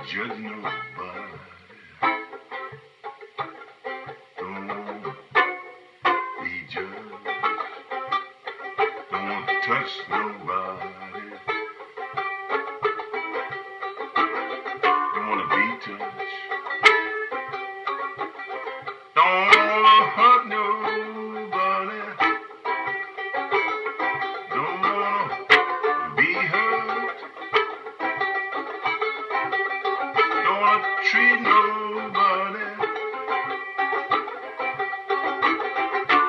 judge nobody. Don't be judged. Don't touch nobody. Don't wanna be touched. Don't wanna hurt nobody. Don't wanna be hurt. Don't wanna treat nobody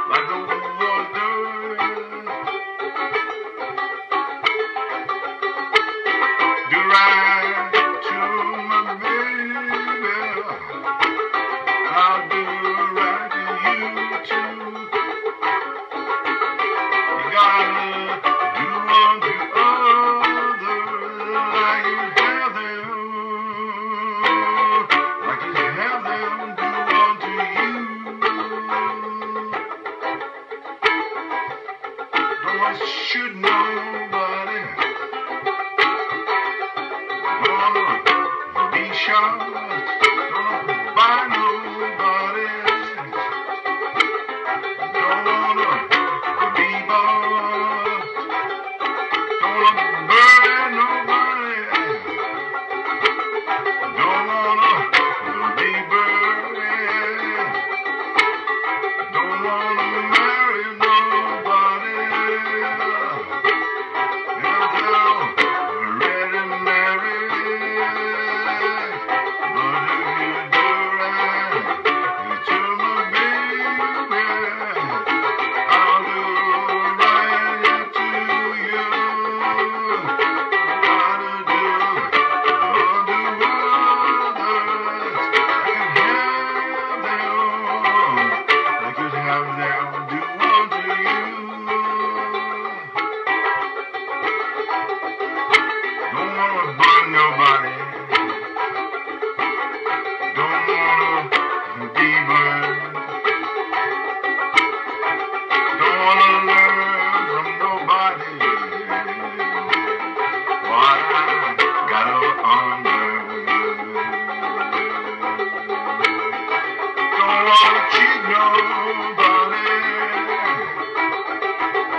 like the world does. Do right to my baby. I'll do right to you too. You gotta do unto others like you have them do unto you. Don't want to shoot nobody. Don't wanna be shot. Don't wanna buy nobody. Don't wanna be bought. Don't wanna burn nobody. Don't wanna be buried. Don't wanna marry nobody. If they're ready married, but if you do right to my baby, I'll do right to you. Gotta do unto others like you'd have them do unto you. Don't wanna burn nobody. Don't wanna be burned. Don't wanna learn from nobody what I gotta unlearn. Don't wanna cheat nobody.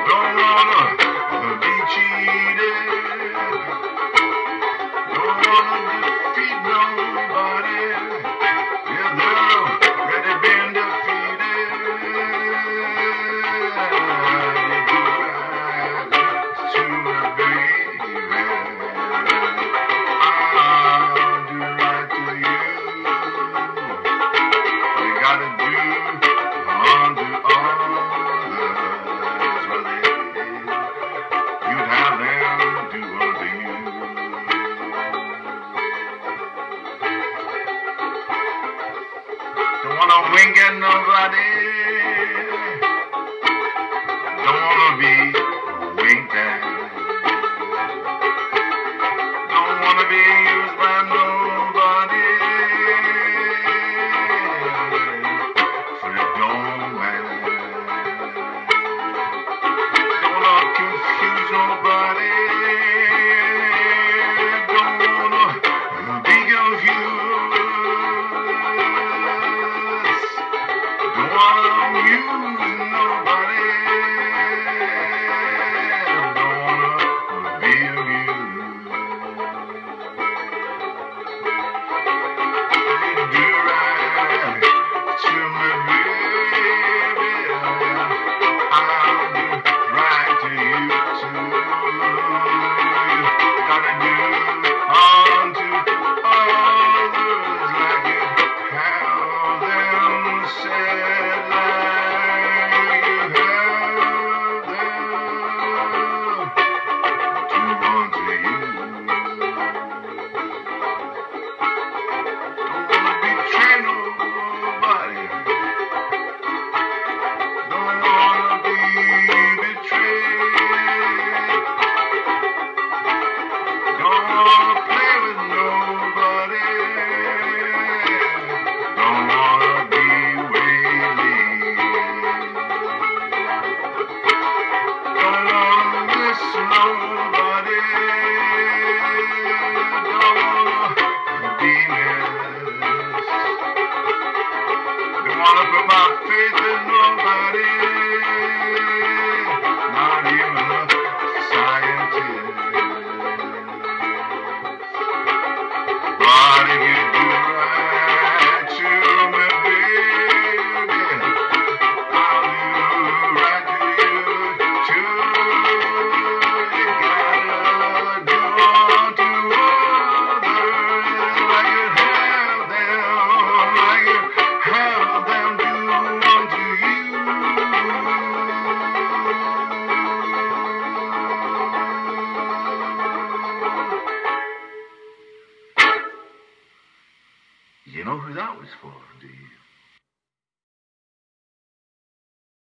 Don't wanna be cheated. Don't wanna defeat nobody. If they're already been defeated, you do right to my baby. I'll do right to you. You gotta do unto others what you'd have them do unto you. Don't wanna wink at nobody. Don't wanna be winked at. Don't wanna be used by nobody. For it don't matter. Don't wanna confuse nobody. Don't wanna be confused. Don't wanna amuse nobody. Don't wanna be amused. Do right to my baby. I'll do right to you too. Gotta do unto others like you have them say.